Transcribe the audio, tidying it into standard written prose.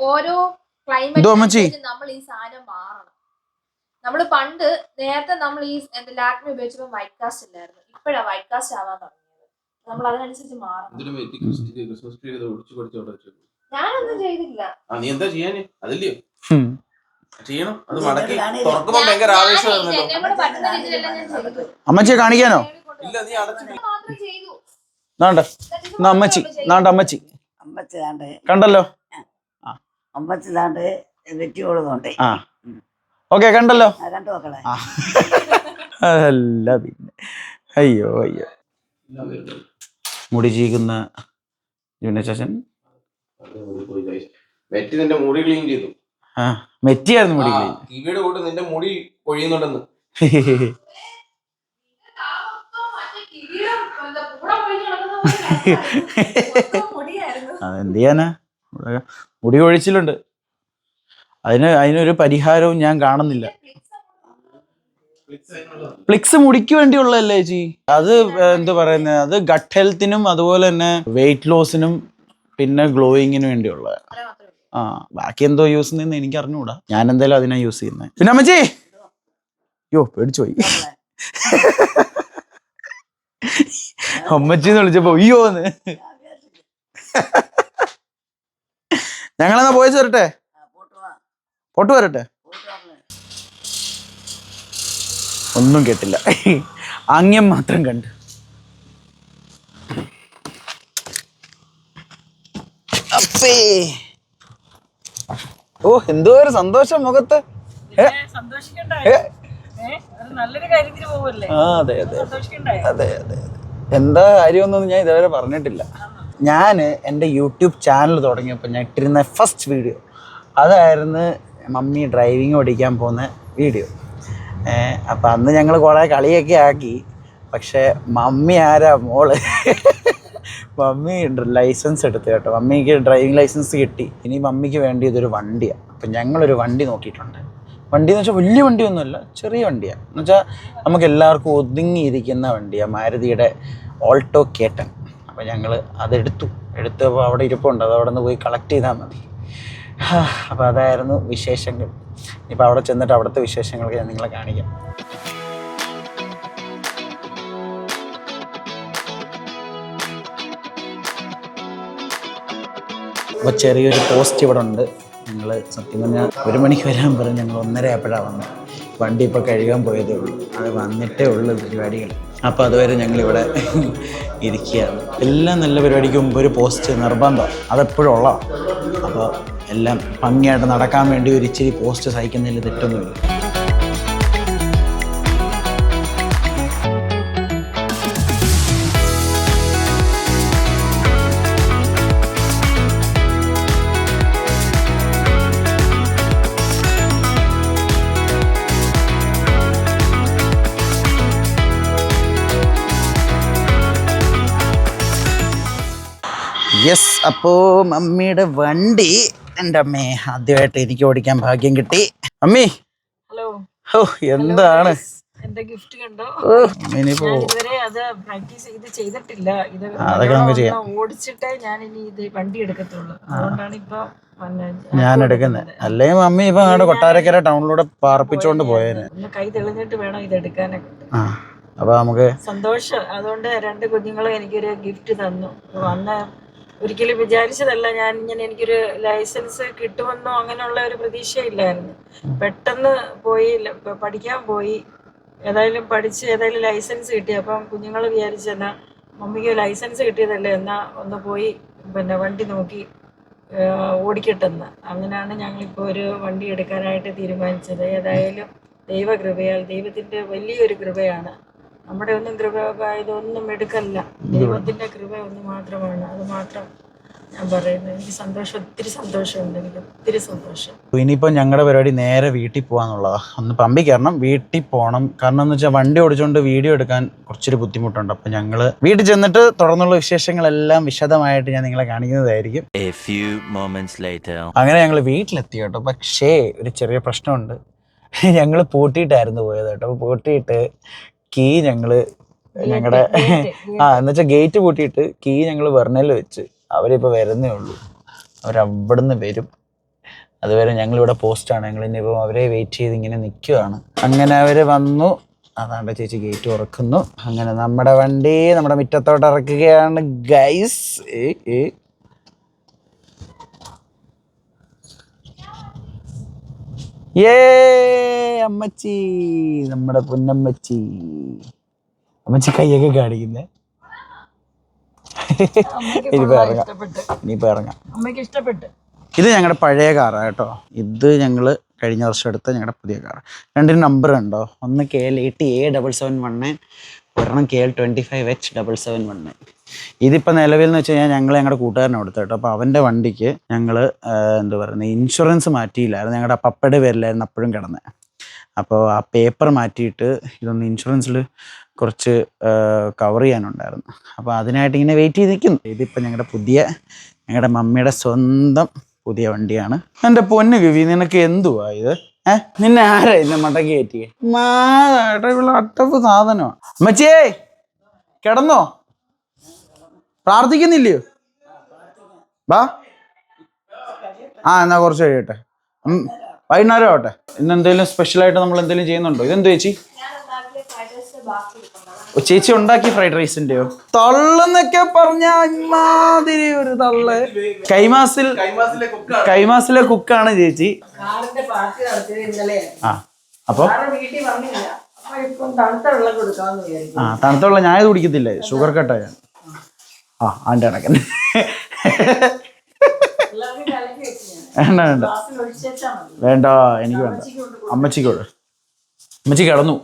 ഓരോ ക്ലൈമറ്റ് നമ്മൾ ഈ സാധനം മാറണം. നമ്മള് പണ്ട് നേരത്തെ നമ്മൾ ഈ ലാക്മി ഉപയോഗിച്ചപ്പോൾ വൈറ്റ് കാസ്റ്റ് ഇല്ലായിരുന്നു. ഇപ്പഴാ വൈറ്റ് കാസ്റ്റ് ആവാൻ തുടങ്ങിയത്. നമ്മൾ അതിനനുസരിച്ച് മാറണം. ഞാനൊന്നും ചെയ്തില്ല. നീ എന്താ ചെയ്യാന്? അതില്ലയോ ചെയ്യണം. അത് മടക്കി തുറക്കുമ്പോ ഭയങ്കര ആവേശമായിരുന്നു. അമ്മച്ചിയെ കാണിക്കാനോ? ഇല്ല, നീ അടച്ചിട്ട് അമ്മച്ചി അമ്മച്ചി കണ്ടല്ലോ. അമ്മച്ചി വെറ്റിയോളുന്നുണ്ട്. ആ ഓക്കെ കണ്ടല്ലോ. അല്ല പിന്നെ അയ്യോ മുടി ചീകുന്ന ശേഷൻ നിന്റെ മുടി ക്ലീൻ ചെയ്തു. മെറ്റിയായിരുന്നു മുടി ക്ലീൻ. ടിവിയുടെ കൂടെ നിന്റെ മുടി പൊഴിയുന്നുണ്ടെന്ന്. അതെന്ത് ചെയ്യാനാ, മുടി കൊഴിച്ചിലുണ്ട്. അതിനൊരു പരിഹാരവും ഞാൻ കാണുന്നില്ല. ഫ്ലിക്സ് മുടിക്ക് വേണ്ടിയുള്ളതല്ലേ ചേച്ചി? അത് എന്താ പറയുന്നത്, അത് ഗട്ട് ഹെൽത്തിനും അതുപോലെ തന്നെ വെയിറ്റ് ലോസിനും പിന്നെ ഗ്ലോയിങ്ങിനും വേണ്ടിയുള്ള. ആ ബാക്കി എന്തോ യൂസ് ചെയ്യുന്ന എനിക്ക് അറിഞ്ഞുകൂടാ. ഞാൻ എന്തായാലും അതിനാ യൂസ് ചെയ്യുന്നത്. പിന്നെ അമ്മച്ചി യോ പേടിച്ചു പോയി. അമ്മച്ചിന്ന് വിളിച്ചപ്പോ അയ്യോന്ന്. ഞങ്ങളെന്നാ പോയി വരട്ടെ, പോട്ട് വരട്ടെ. ഒന്നും കേട്ടില്ല, ആംഗ്യം മാത്രം കണ്ടു. അപ്പേ ഓ എന്തോ ഒരു സന്തോഷം മുഖത്ത്. അതെ അതെ അതെ അതെ. എന്താ കാര്യമൊന്നും ഞാൻ ഇതുവരെ പറഞ്ഞിട്ടില്ല. ഞാൻ എൻ്റെ യൂട്യൂബ് ചാനൽ തുടങ്ങിയപ്പോൾ ഞാൻ ഇട്ടിരുന്ന ഫസ്റ്റ് വീഡിയോ അതായിരുന്നു മമ്മി ഡ്രൈവിങ് പഠിക്കാൻ പോകുന്ന വീഡിയോ. അപ്പം അന്ന് ഞങ്ങൾ കുറേ കളിയൊക്കെ ആക്കി. പക്ഷേ മമ്മി ആരാ മോള്. മമ്മി ലൈസൻസ് എടുത്തു കേട്ടോ. മമ്മിക്ക് ഡ്രൈവിംഗ് ലൈസൻസ് കിട്ടി. ഇനി മമ്മിക്ക് വേണ്ടി ഇതൊരു വണ്ടിയാണ്. അപ്പം ഞങ്ങളൊരു വണ്ടി നോക്കിയിട്ടുണ്ട്. വണ്ടി എന്ന് വെച്ചാൽ വലിയ വണ്ടിയൊന്നുമല്ല, ചെറിയ വണ്ടിയാണ്. എന്ന് വെച്ചാൽ നമുക്ക് എല്ലാവർക്കും ഒതുങ്ങിയിരിക്കുന്ന വണ്ടിയാണ്, മാരുതിയുടെ ഓൾട്ടോ കേട്ടൻ. അപ്പോൾ ഞങ്ങൾ എടുത്തപ്പോൾ അവിടെ ഇരിപ്പുണ്ട്, അത് അവിടെ നിന്ന് പോയി കളക്ട് ചെയ്താൽ മതി. അപ്പോൾ അതായിരുന്നു വിശേഷങ്ങൾ. ഇപ്പോൾ അവിടെ ചെന്നിട്ട് അവിടുത്തെ വിശേഷങ്ങളൊക്കെ ഞാൻ നിങ്ങളെ കാണിക്കാം. അപ്പോൾ ചെറിയൊരു പോസ്റ്റ് ഇവിടെ ഉണ്ട്. ഞങ്ങൾ സത്യം പറഞ്ഞാൽ 1 മണിക്ക് വരാൻ പറഞ്ഞ് ഞങ്ങൾ 1:30 ആയപ്പോഴാണ് വന്നത്. വണ്ടി ഇപ്പോൾ കഴുകാൻ പോയതേ ഉള്ളൂ, അത് വന്നിട്ടേ ഉള്ളൂ പരിപാടികൾ. അപ്പോൾ അതുവരെ ഞങ്ങളിവിടെ ഇരിക്കുകയാണ്. എല്ലാം നല്ല പരിപാടിക്ക് മുമ്പ് ഒരു പോസ്റ്റ് നിർബന്ധം, അതെപ്പോഴും ഉള്ളതാണ്. അപ്പോൾ എല്ലാം ഭംഗിയായിട്ട് നടക്കാൻ വേണ്ടി ഒരു ഇച്ചിരി പോസ്റ്റ് സഹിക്കുന്നതിൽ തെറ്റൊന്നുമില്ല. യെസ്, അപ്പോൾ മമ്മിയുടെ വണ്ടി എൻ്റെ അമ്മേ ആദ്യമായിട്ട് എനിക്ക് ഓടിക്കാൻ ഭാഗ്യം കിട്ടി. Mummy hello. ഓ എന്താണ് എന്റെ ഗിഫ്റ്റ് കണ്ടോ? ഇനിയിപ്പോ ഇതുവരെ അത് പ്രാക്ടീസ് ചെയ്തിട്ടില്ല. ഇത് ഓടിച്ചിട്ടേ ഞാൻ ഇനി ഇത് വണ്ടി എടുക്കത്തുള്ളൂ. അതുകൊണ്ടാണ് ഇപ്പൊ ഞാൻ എടുക്കുന്നത്. അല്ലെങ്കിൽ മമ്മി ഇപ്പൊ അങ്ങോട്ട് കൊട്ടാരക്കര ടൗണിലൂടെ പാർപ്പിച്ചോണ്ട് പോയേനെ. കൈ തെളിഞ്ഞിട്ട് വേണം ഇത് എടുക്കാനൊക്കെ. അപ്പൊ നമുക്ക് സന്തോഷം. അതുകൊണ്ട് 2 കുഞ്ഞുങ്ങളും എനിക്കൊരു ഗിഫ്റ്റ് തന്നു. അന്ന് ഒരിക്കലും വിചാരിച്ചതല്ല ഞാൻ ഇങ്ങനെ എനിക്കൊരു ലൈസൻസ് കിട്ടുമെന്നോ അങ്ങനെയുള്ള ഒരു പ്രതീക്ഷയില്ലായിരുന്നു. പെട്ടെന്ന് പോയി പഠിക്കാൻ പോയി. ഏതായാലും ഏതായാലും ലൈസൻസ് കിട്ടി. അപ്പം കുഞ്ഞുങ്ങൾ വിചാരിച്ചെന്നാ മമ്മിക്ക് ലൈസൻസ് കിട്ടിയതല്ലേ, എന്നാ ഒന്ന് പോയി വണ്ടി നോക്കി ഓടിക്കട്ടെന്ന്. അങ്ങനെയാണ് ഞങ്ങളിപ്പോൾ ഒരു വണ്ടി എടുക്കാനായിട്ട് തീരുമാനിച്ചത്. ഏതായാലും ദൈവകൃപയാൽ, ദൈവത്തിൻ്റെ വലിയൊരു കൃപയാണ്. നമ്മുടെ ഒന്നും കൃപ ഇതൊന്നും എടുക്കല്ല, ദൈവത്തിന്റെ കൃപ ഒന്ന് മാത്രമാണ്. അത് മാത്രം ഞാൻ പറയുന്നത്. എനിക്ക് സന്തോഷം, ഒത്തിരി സന്തോഷമുണ്ട്. എനിക്ക് ഒത്തിരി സന്തോഷം. ഇനിയിപ്പോൾ ഞങ്ങളുടെ പരിപാടി നേരെ വീട്ടിൽ പോകാന്നുള്ളതാണ്. ഒന്ന് പമ്പി കയറണം, വീട്ടിൽ പോകണം. കാരണം എന്ന് വെച്ചാൽ വണ്ടി ഓടിച്ചുകൊണ്ട് വീഡിയോ എടുക്കാൻ കുറച്ചൊരു ബുദ്ധിമുട്ടുണ്ട്. അപ്പം ഞങ്ങൾ വീട്ടിൽ ചെന്നിട്ട് തുടർന്നുള്ള വിശേഷങ്ങളെല്ലാം വിശദമായിട്ട് ഞാൻ നിങ്ങളെ കാണിക്കുന്നതായിരിക്കും. അങ്ങനെ ഞങ്ങൾ വീട്ടിലെത്തി കേട്ടോ. പക്ഷേ ഒരു ചെറിയ പ്രശ്നമുണ്ട്. ഞങ്ങൾ പൂട്ടിയിട്ടായിരുന്നു പോയത് കേട്ടോ. അപ്പോൾ പൂട്ടിയിട്ട് കീ ഞങ്ങള് ഞങ്ങളുടെ എന്നുവെച്ചാൽ ഗേറ്റ് പൂട്ടിയിട്ട് കീ ഞങ്ങൾ വെർണയിൽ വെച്ച്. അവരിപ്പോൾ വരുന്നേ ഉള്ളൂ. അവരവിടുന്ന് വരും. അതുവരെ ഞങ്ങളിവിടെ പോസ്റ്റാണ്. ഞങ്ങൾ ഇനിയിപ്പോൾ അവരെ വെയിറ്റ് ചെയ്ത് ഇങ്ങനെ നിൽക്കുകയാണ്. അങ്ങനെ അവർ വന്നു. അതാണ്ട് ചേച്ചി ഗേറ്റ് തുറക്കുന്നു. അങ്ങനെ നമ്മുടെ വണ്ടി നമ്മുടെ മുറ്റത്തോട്ട് ഇറക്കുകയാണ് ഗൈസ്. അമ്മച്ചി, നമ്മുടെ പൊന്നമ്മച്ചി. അമ്മച്ചി കൈയൊക്കെ കാണിക്കുന്നേ. ഇനിയിപ്പോ ഇറങ്ങാം. അമ്മയ്ക്ക് ഇഷ്ടപ്പെട്ടു. ഇത് ഞങ്ങളുടെ പഴയ കാറാണ് കേട്ടോ. ഇത് ഞങ്ങൾ കഴിഞ്ഞ വർഷം എടുത്ത ഞങ്ങളുടെ പുതിയ കാർ. രണ്ടിന് നമ്പർ ഉണ്ടോ? ഒന്ന് KL80A771, ഒരെണ്ണം KL25H771. ഇതിപ്പോൾ നിലവിൽ എന്ന് വെച്ച് കഴിഞ്ഞാൽ ഞങ്ങൾ ഞങ്ങളുടെ കൂട്ടുകാരനെ കൊടുത്തു കേട്ടോ. അപ്പോൾ അവൻ്റെ വണ്ടിക്ക് ഞങ്ങൾ എന്താ പറയുന്നത്, ഇൻഷുറൻസ് മാറ്റിയില്ലായിരുന്നു. ഞങ്ങളുടെ പപ്പയുടെ പേരിലായിരുന്നു അപ്പോഴും കിടന്നത്. അപ്പോൾ ആ പേപ്പർ മാറ്റിയിട്ട് ഇതൊന്ന് ഇൻഷുറൻസിൽ കുറച്ച് കവർ ചെയ്യാനുണ്ടായിരുന്നു. അപ്പോൾ അതിനായിട്ട് ഇങ്ങനെ വെയിറ്റ് ചെയ്ത് നിൽക്കുന്നു. ഇതിപ്പോൾ ഞങ്ങളുടെ മമ്മിയുടെ സ്വന്തം പുതിയ വണ്ടിയാണ്. എൻ്റെ പൊന്നു ഗവി, നിനക്ക് എന്തുവാ ഇത്? നിന്നെ ആരാ എന്നെ മടക്കി കയറ്റിയേ? ഇവിടെ അട്ടപ്പ് സാധനമാണ്. അമ്മച്ചിയേ കിടന്നോ? പ്രാർത്ഥിക്കുന്നില്ലയോ? വാ. എന്നാ കുറച്ച് കഴിയട്ടെ. വൈകുന്നേരം ആവട്ടെ. ഇന്ന് എന്തെങ്കിലും സ്പെഷ്യലായിട്ട് നമ്മൾ എന്തെങ്കിലും ചെയ്യുന്നുണ്ടോ? ഇതെന്തോ ചേച്ചി? ചേച്ചി ഉണ്ടാക്കി ഫ്രൈഡ് റൈസിന്റെയോ? തള്ളെന്നൊക്കെ പറഞ്ഞ ഇമാതിരി ഒരു തള്ള്. കൈമാസിലെ കുക്കാണ് ചേച്ചി. അപ്പൊ തണുത്ത വെള്ളം ഞാൻ ഇത് കുടിക്കത്തില്ലേ, ഷുഗർ കട്ടായ. ആൻ്റെ കണക്കന്നെ. വേണ്ട വേണ്ട വേണ്ട, എനിക്ക് വേണ്ട. അമ്മച്ചിക്കോട്. അമ്മച്ചി കിടന്നു.